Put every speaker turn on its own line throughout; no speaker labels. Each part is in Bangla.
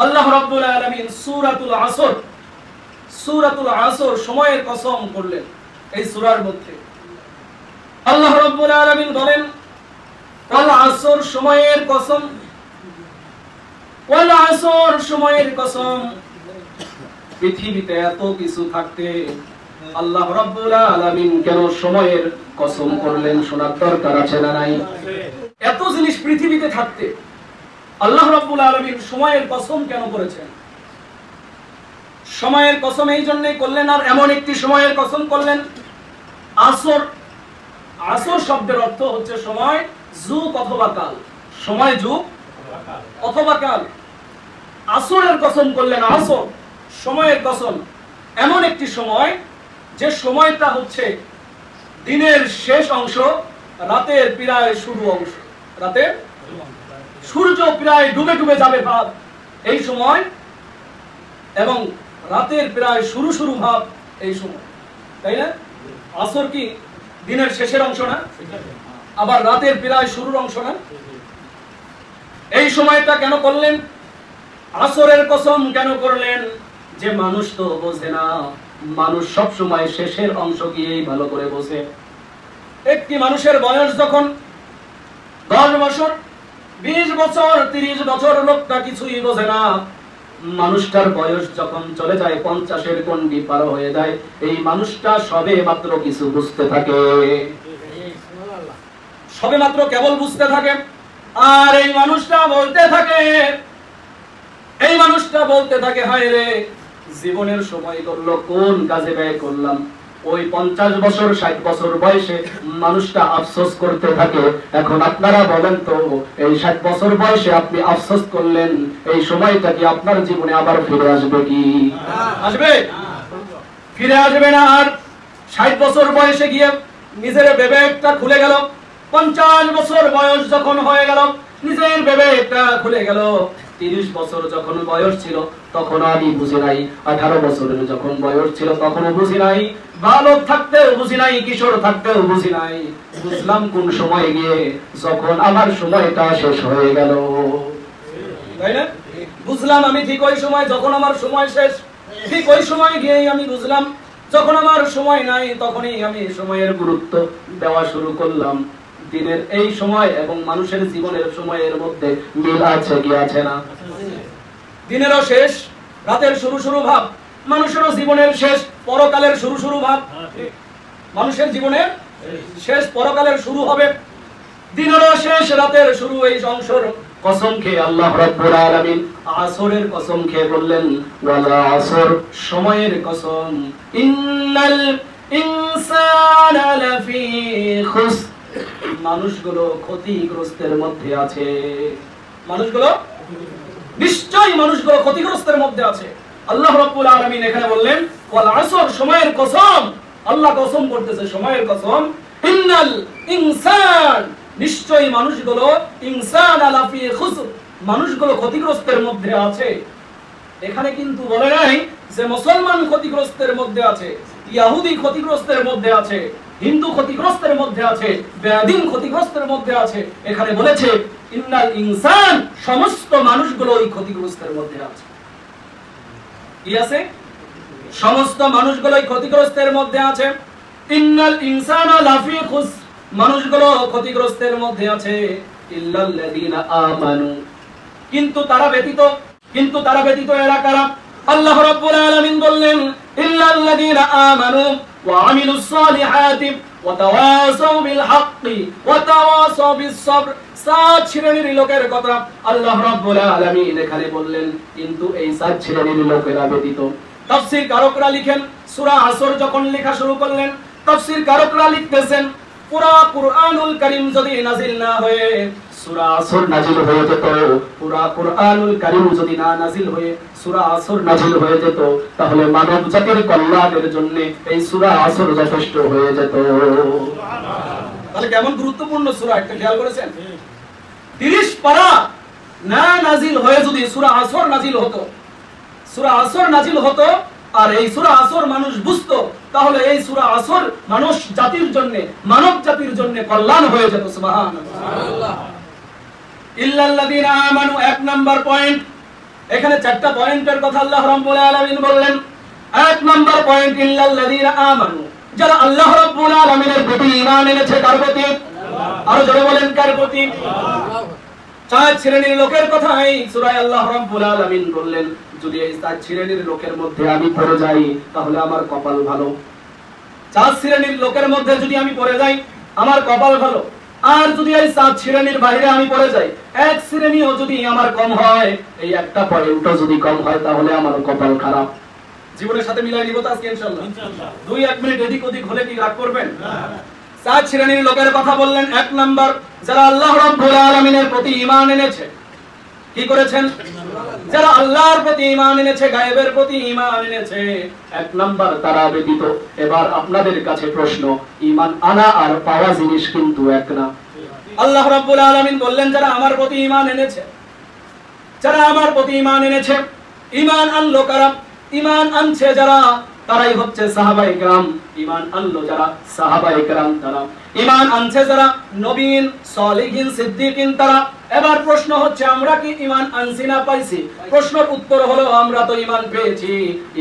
আল্লাহ রাব্বুল আলামিন সূরাতুল আসর সময়ের কসম করলেন। এই সূরার মধ্যে আল্লাহ রাব্বুল আলামিন বলেন ওয়াল আসর সময়ের কসম, ওয়াল আসর সময়ের কসম। পৃথিবীতে এত কিছু থাকতে আল্লাহ রাব্বুল আলামিন কেন সময়ের কসম করলেন শোনার দরকার আছে না নাই? এত জিনিস পৃথিবীতে থাকতে আল্লাহ রাব্বুল আলামিন সময়ের কসম কেন করেছেন? সময়ের কসম এই জন্যই করলেন। আর এমন একটি সময়ের কসম করলেন আসর। আসর শব্দের অর্থ হচ্ছে সময়, যুগ অথবা কাল। সময়, যুগ অথবা কাল। আসরের কসম করলেন, আসর সময়ের কসম। এমন একটি সময় যে সময়টা হচ্ছে দিনের শেষ অংশ, রাতের প্রায় শুরু অংশ। রাতে সূর্য প্রায় ডুবে ডুবে যাবে ভাব এই সময়, এবং রাতের প্রায় শুরু শুরু ভাব এই সময়, তাই না? আসর কি দিনের শেষের অংশ না? আবার রাতের প্রায় শুরুর অংশ না? এই সময়টা কেন করলেন? আসরের কসম কেন করলেন? যে মানুষ তো বোঝে না, মানুষ সব সময় শেষের অংশ গিয়েই ভালো করে বোঝে। একটি মানুষের বয়স যখন 10 বছর, 20 বছর, 30 বছর, লোকটা কিছুই বোঝে না। মানুষটার বয়স যখন চলে যায় 50-এর গণ্ডি পার হয়ে যায়, এই মানুষটা সবে মাত্র কিছু বুঝতে থাকে, সবে মাত্র কেবল বুঝতে থাকে। আর এই মানুষটা বলতে থাকে, এই মানুষটা বলতে থাকে, হায় রে জীবনের সময় করলো কোন কাজে ব্যয় করলাম। ওই 50 বছর 60 বছর বয়সে মানুষটা আফসোস করতে থাকে। এখন আপনারা বলেন তো, এই 60 বছর বয়সে আপনি আফসোস করলেন, এই সময়টা কি আপনার জীবনে আবার ফিরে আসবে কি? আসবে? ফিরে আসবে না। আর 60 বছর বয়সে গিয়ে নিজের বিবেকটা খুলে গেল। 50 বছর বয়স যখন হয়ে গেল, নিজের বিবেকটা খুলে গেল। 30 বছর যখন বয়স ছিল তখন আমি বুঝি নাই, 18 বছরের যখন বয়স ছিল তখনও বুঝি নাই, বালক থাকতেও বুঝি নাই, কিশোর থাকতেও বুঝি নাই। বুঝলাম কোন সময় গিয়ে, যখন আমার সময়টা শেষ হয়ে গেল, তাই না? বুঝলাম আমি ঠিক ওই সময় যখন আমার সময় শেষ, ঠিক ওই সময় গিয়েই আমি বুঝলাম যখন আমার সময় নাই তখনই আমি সময়ের গুরুত্ব দেওয়া শুরু করলাম। দিনের এই সময় এবং মানুষের জীবনের সময়ের মধ্যে মিল আছে কি আছে না? দিনেরও শেষ, রাতের শুরু শুরু ভাব। মানুষেরও জীবনের শেষ, পরকালের শুরু শুরু ভাব। মানুষের জীবনের শেষ, পরকালের শুরু হবে। দিনেরও শেষ, রাতের শুরু। এই অংশের কসম খেয়ে আল্লাহ রাব্বুল আলামিন আসরের কসম খেয়ে বললেন ওয়াল আসর সময়ের কসম, ইন্নাল ইনসানা লাফি খুসর, মানুষগুলো ক্ষতিগ্রস্তের মধ্যে আছে। মানুষগুলো নিশ্চয়ই মানুষগুলো ক্ষতিগ্রস্তের মধ্যে আছে। আল্লাহ রাব্বুল আলামিন এখানে বললেন ওয়াল আসর সময়ের কসম। আল্লাহ কসম করতেছে সময়ের কসম। ইন্নাল ইনসান, নিশ্চয়ই মানুষগুলো, ইনসান লাফি খুসর, মানুষগুলো ক্ষতিগ্রস্তের মধ্যে আছে। এখানে কিন্তু বলে নাই যে মুসলমান ক্ষতিগ্রস্তের মধ্যে আছে, ইহুদি ক্ষতিগ্রস্তের মধ্যে আছে, হিন্দু ক্ষতিগ্রস্তের মধ্যে আছে, বেদিন ক্ষতিগ্রস্তের মধ্যে আছে। এখানে বলেছে ইন্নাল ইনসান, সমস্ত মানুষগুলো এই ক্ষতিগ্রস্তের মধ্যে আছে। কি আছে? সমস্ত মানুষগুলো এই ক্ষতিগ্রস্তের মধ্যে আছে। ইন্নাল ইনসানা লাফি খুসর, মানুষগুলো ক্ষতিগ্রস্তের মধ্যে আছে। ইল্লাল্লাযীনা আমানু, কিন্তু তারা ব্যতীত এরা কারা? আল্লাহ রাব্বুল আলামিন বললেন ইল্লাল্লাযীনা আমানু ওয়া আমিলুস সালিহাতি ওয়া তাওয়াসাউ বিল হাক্কি ওয়া তাওয়াসাউ বিস সাবর। 7 শ্রেণীর লোকের কথা আল্লাহ রাব্বুল আলামিন এখানে বললেন, কিন্তু এই 7 শ্রেণীর লোকেরা ব্যতীত। তাফসীর কারকরা লিখেন, সূরা আসর যখন লেখা শুরু করলেন, তাফসীর কারকরা লিখতেছেন পুরা কুরআনুল কারীম যদি নাযিল না হয়ে সূরা আসর নাযিল হয়ে যেত, পুরা কুরআনুল কারীম যদি না নাযিল হয়ে সূরা আসর নাযিল হয়ে যেত, তাহলে মানব জাতির কল্যাণের জন্য এই সূরা আসর যথেষ্ট হয়ে যেত। তাহলে কেমন গুরুত্বপূর্ণ সূরা, একটা খেয়াল করেছেন? 30 পারা না নাযিল হয়ে যদি সূরা আসর নাযিল হতো, সূরা আসর নাযিল হতো, আর এই সূরা আসর মানুষ বুঝতো, তাহলে এই সূরা আসর মানুষ জাতির জন্য, মানব জাতির জন্য কল্যাণ হয়ে যেত। সুবহানাল্লাহ। ইল্লাল্লাযীনা আমানু, 1 নাম্বার পয়েন্ট। এখানে চারটা পয়েন্টের কথা আল্লাহ রাব্বুল আলামিন বললেন। এক নাম্বার পয়েন্ট, ইল্লাল্লাযীনা আমানু, যারা আল্লাহ রাব্বুল আলামিনের প্রতি ঈমান এনেছে। কার প্রতি? আরো জোরে বলেন, কার প্রতি? চার শ্রেণীর লোকের কথা এই সূরায় আল্লাহ রাব্বুল আলামিন বললেন, যদি এই চার শ্রেণীর লোকের মধ্যে আমি পড়ে যাই তাহলে আমার কপাল ভালো। চার শ্রেণীর লোকের মধ্যে যদি আমি পড়ে যাই আমার কপাল ভালো। আর যদি এই চার শ্রেণীর বাইরে আমি পড়ে যাই, এক শ্রেণীও যদি আমার কম হয়, এই একটা পয়েন্টও যদি কম হয়, তাহলে আমার কপাল খারাপ। জীবনের সাথে মিলাই নিব তো আজকে ইনশাআল্লাহ। 2-1 মিনিট এদিক ওদিক হলে কি রাগ করবেন? চার শ্রেণীর লোকের কথা বললেন। এক নাম্বার, যারা আল্লাহ রাব্বুল আলামিনের প্রতি ঈমান এনেছে। কি করেছেন? যারা আল্লাহর প্রতি ঈমান এনেছে, গায়েবের প্রতি ঈমান এনেছে। এক নাম্বার তারা ব্যতীত। এবার আপনাদের কাছে প্রশ্ন, ঈমান আনা আর পাওয়া জিনিস কিন্তু এক না। আল্লাহ রাব্বুল আলামিন বললেন, যারা আমার প্রতি ঈমান এনেছে, যারা আমার প্রতি ঈমান এনেছে। ঈমান আনলো কারা? ঈমান আনছে যারা, তারাই হচ্ছে সাহাবায়ে কেরাম। ঈমান আনলো যারা, সাহাবায়ে কেরাম তারা। ঈমান আনছে যারা, নবীন, সালিহিন, সিদ্দিকিন তারা। এবার প্রশ্ন হচ্ছে, আমরা কি ঈমান আনছি না পাইছি? প্রশ্নের উত্তর হলো, আমরা তো ঈমান পেয়েছি।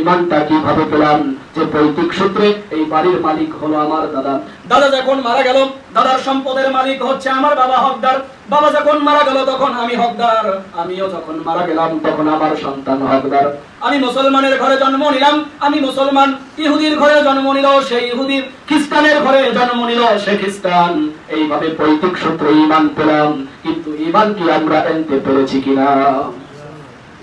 ঈমানটা কিভাবে পেলাম? যে পৈতৃক সূত্রে এই বাড়ির মালিক হলো আমার দাদা। দাদা যখন মারা গেল, দাদার সম্পদের মালিক হচ্ছে আমার বাবা হকদার। বাবা যখন মারা গেল তখন আমি হকদার। আমিও যখন মারা গেলাম তখন আমার সন্তান হকদার। আমি মুসলমানের ঘরে জন্ম নিলাম, আমি মুসলমান। ইহুদির ঘরে জন্ম নিল সে ইহুদি, খ্রিস্টানের ঘরে জন্ম নিল সে খ্রিস্টান। এইভাবে পৈতৃক সূত্রে ঈমান পেলাম। কিন্তু ঈমান কি আমরা আনতে পেরেছি কিনা?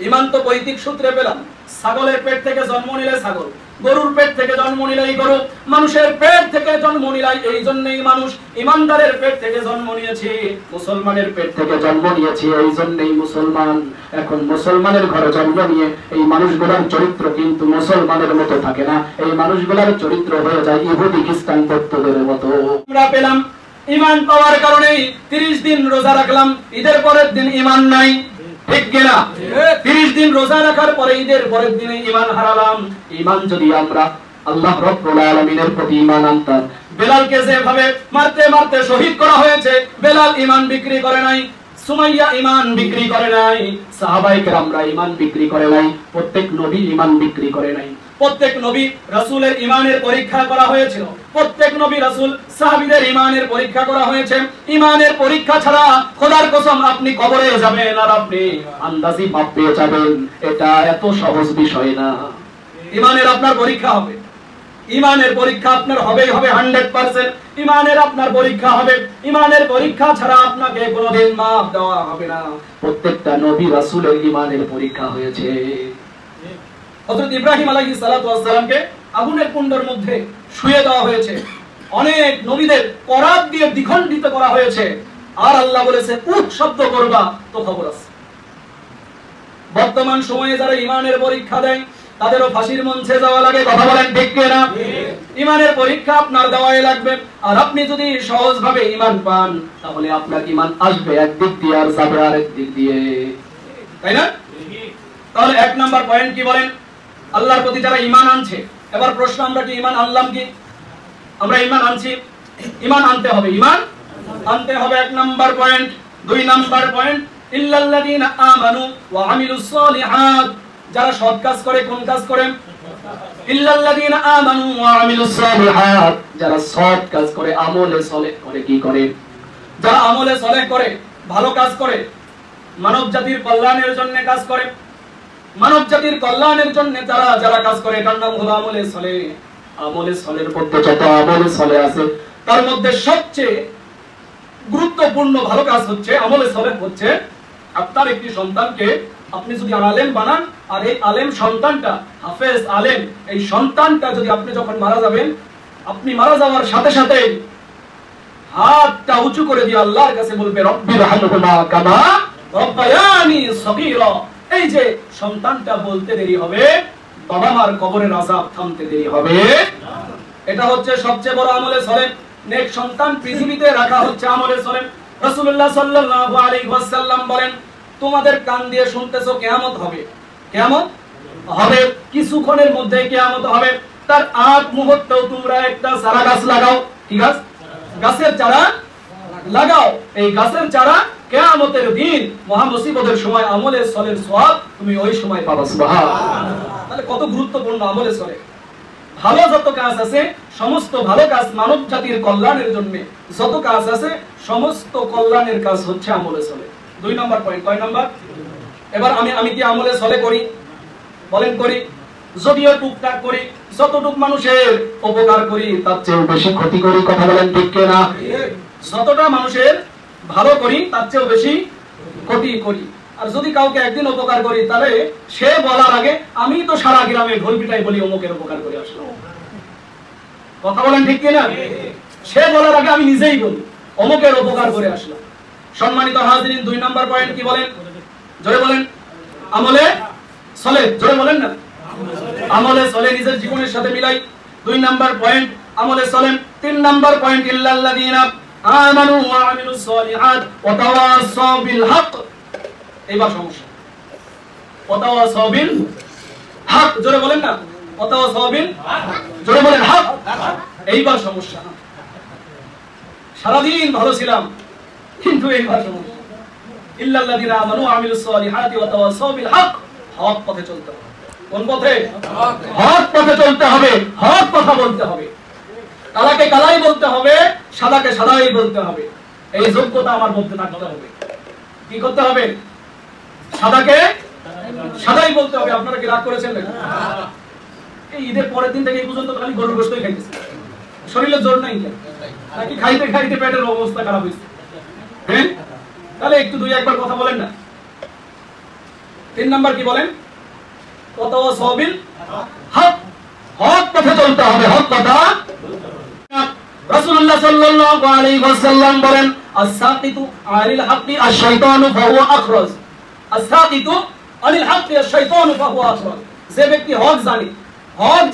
ঈমান তো পৈতৃক সূত্রে পেলাম। ছাগলের পেট থেকে জন্ম নিলে ছাগল, গরুর পেট থেকে জন্ম নিলেই গরু, মানুষের পেট থেকে জন্ম নিলাই এই জন্যই মানুষ। ইমানদারের পেট থেকে জন্ম নিয়েছি, মুসলমানের পেট থেকে জন্ম নিয়েছি, এই জন্যই মুসলমান। এখন মুসলমানের ঘরে জন্ম নিয়ে এই মানুষগুলোর চরিত্র কিন্তু মুসলমানের মতো থাকে না। এই মানুষগুলোর চরিত্র হয়ে যায় ইহুদি খ্রিস্টান ভক্তদের মতো। আমরা পেলাম ঈমান পাওয়ার কারণেই 30 দিন রোজা রাখলাম, ঈদের পরের দিন ঈমান নাই। ঠিক কিনা? 30 দিন রোজা রাখার পরে ঈদের পরের দিনে ঈমান হারালাম। ঈমান যদি আমরা আল্লাহ রাব্বুল আলামিনের প্রতি ঈমান আনতাম, বেলালকে যেভাবে মারতে মারতে শহীদ করা হয়েছে, বেলাল ঈমান বিক্রি করে নাই, সুমাইয়া ঈমান বিক্রি করে নাই, সাহাবায়ে কেরামরা ঈমান বিক্রি করে নাই, প্রত্যেক নবী ঈমান বিক্রি করে নাই। প্রত্যেক নবী রাসূলের ঈমানের পরীক্ষা করা হয়েছিল। প্রত্যেক নবী রাসূল সাহাবীদের ঈমানের পরীক্ষা করা হয়েছে। ঈমানের পরীক্ষা ছাড়া খোদার কসম আপনি কবরে যাবেন আর আপনি আন্দাজি পাপ পেয়ে যাবেন, এটা এত সহজ বিষয় না। ঈমানের আপনার পরীক্ষা হবে। ঈমানের পরীক্ষা আপনার হবেই হবে 100%। ঈমানের আপনার পরীক্ষা হবে। ঈমানের পরীক্ষা ছাড়া আপনাকে কোনোদিন মাফ দেওয়া হবে না। প্রত্যেকটা নবী রাসূলের ঈমানের পরীক্ষা হয়েছে। হযরত ইব্রাহিম আলাইহিস সালাতু ওয়াস সালামকে আগুনের কুণ্ডের মধ্যে শুয়ে দেওয়া হয়েছে। অনেক নবীদের করাত দিয়ে দ্বিখণ্ডিত করা হয়েছে। আর আল্লাহ বলেছে উঠ শব্দ করবা তো খবর আছে। বর্তমান সময়ে যারা ঈমানের পরীক্ষা দেয় তাদেরও ফাঁসির মঞ্চে যাওয়া লাগে। কথা বলেন ঠিক কি না? ঈমানের পরীক্ষা আপনার দেওয়াই লাগবে। আর আপনি যদি সহজভাবে ঈমান পান তাহলে আপনার ঈমান আসবে একদিক দিয়ে আর যাবে আরেক দিক দিয়ে, তাই না? তাহলে 1 নাম্বার পয়েন্ট কি বলেন? আল্লাহর প্রতি যারা ঈমান আনছে। এবার প্রশ্ন, আমরা কি ঈমান আনলাম কি? আমরা ঈমান আনছি? ঈমান আনতে হবে, ঈমান আনতে হবে 1 নাম্বার পয়েন্ট। 2 নাম্বার পয়েন্ট, ইল্লাল্লাযীনা আমানু ওয়া আমিলুস সালিহাত, যারা সৎ কাজ করে। কোন কাজ করে? ইল্লাল্লাযীনা আমানু ওয়া আমিলুস সালিহাত, যারা সৎ কাজ করে, আমলে সলেহ করে। কি করে? যারা আমলে সলেহ করে, ভালো কাজ করে, মানব জাতির কল্যাণের জন্য কাজ করে। মানব জাতির কল্যাণের জন্য যারা যারা কাজ করে তার নাম হলো আমলে সলেহ। আমলে সলেহের মধ্যে যত আমলে সলেহ আছে তার মধ্যে সবচেয়ে গুরুত্বপূর্ণ ভালো কাজ হচ্ছে আমলে সলেহ হচ্ছে আপনার একটি সন্তানকে আপনি যদি আলেম বানান, আর এই আলেম সন্তানটা হাফেজ আলেম, এই সন্তানটা যদি আপনি যখন মারা যাবেন, আপনি মারা যাওয়ার সাথে সাথে হাতটা উঁচু করে দিয়ে আল্লাহর কাছে বলবে রব্বির হামহুমা কামা রব্বায়ানি সগীরা। এই যে সন্তানটা বলতে দেরি হবে, বাবা মার কবরের আযাব থামতে দেরি হবে। এটা হচ্ছে সবচেয়ে বড় আমলে সলেহ। নেক সন্তান পৃথিবীতে রাখা হচ্ছে আমলে সলেহ। রাসূলুল্লাহ সাল্লাল্লাহু আলাইহি ওয়াসাল্লাম বলেন, তোমাদের কান দিয়ে শুনতেছো কিয়ামত হবে। কিয়ামত হবে, কিছুক্ষণের মধ্যে কিয়ামত হবে। তার আগ মুহূর্তেও তোমরা একটা চারা গাছ লাগাও। কি গাছ? গাছের চারা লাগাও। এই গাছের চারা কিয়ামতের দিন মহা মুসিবতের সময় আমলে সলের সওয়াব তুমি ওই সময় পাবা। সুবহানাল্লাহ। তাহলে কত গুরুত্বপূর্ণ আমলে সলে। ভালো যত কাজ আছে সমস্ত ভালো কাজ মানব জাতির কল্যাণের জন্য, যত কাজ আছে সমস্ত কল্যাণের কাজ হচ্ছে আমলে সলে। 2 নম্বর পয়েন্ট। কয় নাম্বার? এবার আমি কি আমলে সলে করি? বলেন করি। যদিও টুকটাক করি, যতটুক মানুষের উপকার করি তার চেয়ে বেশি ক্ষতি করি। কথা বলেন ঠিক কি না? যতটা মানুষের ভালো করি তার চেয়ে বেশি ক্ষতি করি। আর যদি কাউকে একদিন উপকার করি তাহলে সে বলার আগে আমি তো সারা গ্রামে ঢোল পিটাই বলি অমুকের উপকার করে আসলাম। কথা বলেন ঠিক কি না? সে বলার আগে আমি নিজেই বলি অমুকের উপকার করে আসলাম। সম্মানিত হাজিরিন, 2 নম্বর পয়েন্ট কি বলেন? জোরে বলেন। আমলে সলে। জোরে বলেন না। আমলে সলে নিজের জীবনের সাথে মিলাই। 2 নম্বর পয়েন্ট আমলে সলে। 3 নম্বর পয়েন্ট ইল্লাল্লাযিনা আমানু ওয়া আমিলুস সলিহাত ওয়া তাওয়াসাউ বিল হক। এইবার সমস্যা। ওয়া তাওয়াসাউ বিল হক। জোরে বলেন না। ওয়া তাওয়াসাউ বিল হক। জোরে বলেন হক। এইবার সমস্যা। সারাদিন ভালো ছিলাম কিন্তু এইবার সমস্যা। ইল্লাল্লাযিনা আমানু ওয়া আমিলুস সলিহাতি ওয়া তাওয়াসাউ বিল হক। হক পথে চলতে হবে। কোন পথে? হক পথে চলতে হবে। হক কথা বলতে হবে। কালাকে কালাই বলতে হবে, সাদাকে সাদাই বলতে হবে। এই যোগ্যতা আমার মধ্যে থাকতে হবে। কি করতে হবে? সাদাকে সাদাই বলতে হবে। আপনারা কি রাগ করেছেন নাকি? এই ঈদের পরের দিন থেকে এই পর্যন্ত খালি গরুর গোশতই খাইতেছে। শরীরে জোর নাই নাকি খাইতে খাইতে পেটের অবস্থা খারাপ হয়েছে? হ্যাঁ, তাহলে একটু 2-1 বার কথা বলেন না। 3 নাম্বার কি বলেন? ওয়াতাওয়াসাউ বিল হক। হক পথে চলতে হবে। হক কথা। রাসূলুল্লাহ সাল্লাল্লাহু আলাইহি ওয়াসাল্লাম বলেন, আস-সাকিতু আনিল হাক্কি আশ-শাইতানু ফাহুয়া আখরাজ। আস-সাকিতু আনিল হাক্কি আশ-শাইতানু ফাহুয়া আখরাজ। যে ব্যক্তি হক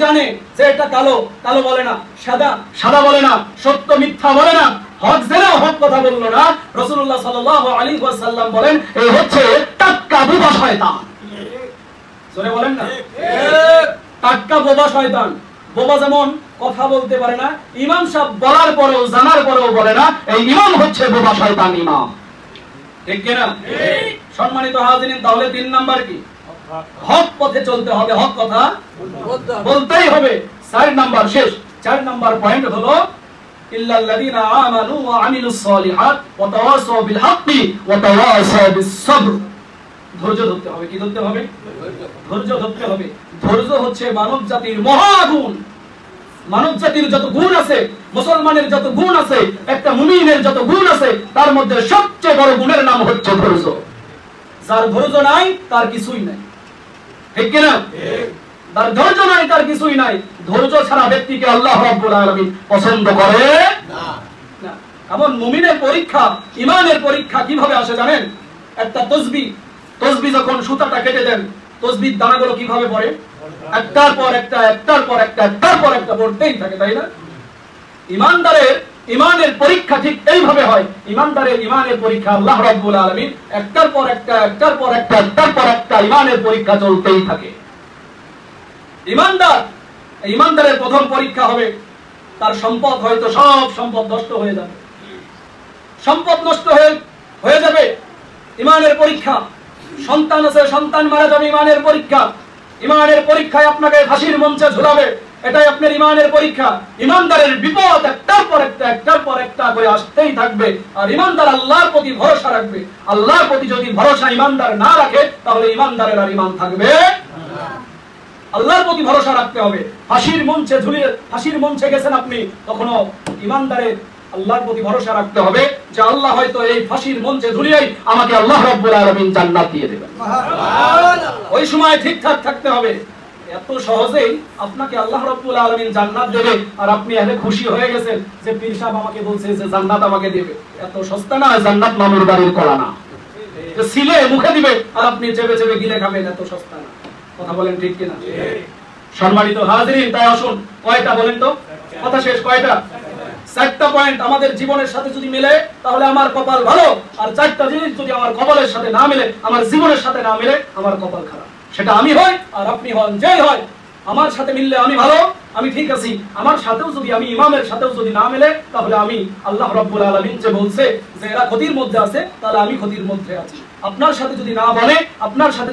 জানে যে এটা কালো, কালো বলে না, সাদা, সাদা বলে না, সত্য মিথ্যা বলে না, হক জেনে হক কথা বললো না, রাসূলুল্লাহ সাল্লাল্লাহু আলাইহি ওয়াসাল্লাম বলেন এই হচ্ছে টাটকা বোবা শয়তান। জোরে বলেন না। টাটকা বোবা শয়তান। বোবা যেমন কথা বলতে পারে না, ইমাম সাহেব বলার পরেও জানার পরেও বলে না, এই ইমাম হচ্ছে বোবা শয়তান ইমাম। ঠিক কি না? সম্মানিত হাজিরিন, তাহলে 3 নাম্বার কি? হক পথে চলতে হবে। হক কথা বলতেই হবে। 4 নাম্বার শেষ। 4 নাম্বার পয়েন্ট হলো ইল্লাল্লাযিনা আমানু ওয়া আমিলুস সলিহাত ওয়া তাওয়াসাউ বিল হাক্কি ওয়া তাওয়াসাউ বিস সবর। ধৈর্য ধরতে হবে। কি ধরতে হবে? ধৈর্য ধরতে হবে। ধৈর্য হচ্ছে মানব জাতির মহাগুণ। মানব জাতির যত গুণ আছে, মুসলমানের যত গুণ আছে, একটা মুমিনের যত গুণ আছে, তার মধ্যে সবচেয়ে বড় গুণের নাম হচ্ছে ধৈর্য। যার ধৈর্য নাই তার কিছুই নাই। ঠিক কি না? তার ধৈর্য নাই তার কিছুই নাই। ধৈর্য ছাড়া ব্যক্তিকে আল্লাহ রাব্বুল আলামিন পছন্দ করে না। এমন মুমিনের পরীক্ষা, ঈমানের পরীক্ষা কিভাবে আসে জানেন? একটা তসবিহ যখন সুতাটা কেটে দেন, তসবির দানাগুলো কিভাবে পড়ে? একটার পর একটা, একটার পর একটা, একটার পর একটা পড়তেই থাকে, তাই না? ঈমানের পরীক্ষা ঠিক এইভাবে হয়। ঈমানদারের ঈমানের পরীক্ষা আল্লাহ রাব্বুল আলামিন একটার পর একটা, একটার পর একটা, একটার পর একটা ঈমানের পরীক্ষা চলতেই থাকে। ঈমানদারের প্রথম পরীক্ষা হবে তার সম্পদ, হয়তো সব সম্পদ নষ্ট হয়ে যাবে। সম্পদ নষ্ট হয়ে যাবে, ঈমানের পরীক্ষা। সন্তান আছে, সন্তান মারা যাবে, ঈমানের পরীক্ষা। ঈমানের পরীক্ষায় আপনাকে ফাঁসির মঞ্চে ঝুলাবে, এটাই আপনার ঈমানের পরীক্ষা। ঈমানদারের বিপদ একটার পর একটা, একটার পর একটা করে আসতেই থাকবে। আর ঈমানদার আল্লাহর প্রতি ভরসা রাখবে। আল্লাহর প্রতি যদি ভরসা ঈমানদার না রাখে তাহলে ঈমানদারের আর ঈমান থাকবে না। আল্লাহর প্রতি ভরসা রাখতে হবে। ফাঁসির মঞ্চে গেছেন আপনি, তখনও ঈমানদারের আল্লাহর প্রতি ভরসা রাখতে হবে যে আল্লাহ হয়তো এই ফাঁসির মঞ্চে ঝুলিয়েই আমাকে আল্লাহ রাব্বুল আলামিন জান্নাত দিয়ে দেবেন। ওই সময় ঠিকঠাক থাকতে হবে। এত সহজেই আপনাকে আল্লাহ রাব্বুল আলামিন জান্নাত দেবে আর আপনি এত খুশি হয়ে গেছেন যে পীর সাহেব আমাকে বলছে যে জান্নাত আমাকে দেবে। এত সস্তা না, জান্নাত মামুর বাড়ির কলা না যে সিলে মুখে দিবে আর আপনি চেপে চেপে গিলে খাবেন। এত সস্তা না। কথা বলেন ঠিক কিনা? সম্মানিত হাজিরিন, তাই আসুন, কয়টা বলেন তো? কথা শেষ। কয়টা? 4টা পয়েন্ট আমাদের জীবনের সাথে যদি মিলে তাহলে আমার কপাল ভালো, আর 4টা জিনিস যদি আমার কপালের সাথে না মিলে, আমার জীবনের সাথে না মিলে, আমার কপাল খারাপ। সেটা আমি হই আর আপনি হন, যেই হয়, আমার সাথে মিললে আমি ভালো, আমি ঠিক আছি, আমার সাথেও যদি আমি ইমামের সাথেও যদি না মেলে, তাহলে আমি আল্লাহ রাব্বুল আলামিন যে বলছে যে এরা ক্ষতির মধ্যে আছে, তাহলে আমি ক্ষতির মধ্যে আছি। আপনার সাথে যদি না বলে, আপনার সাথে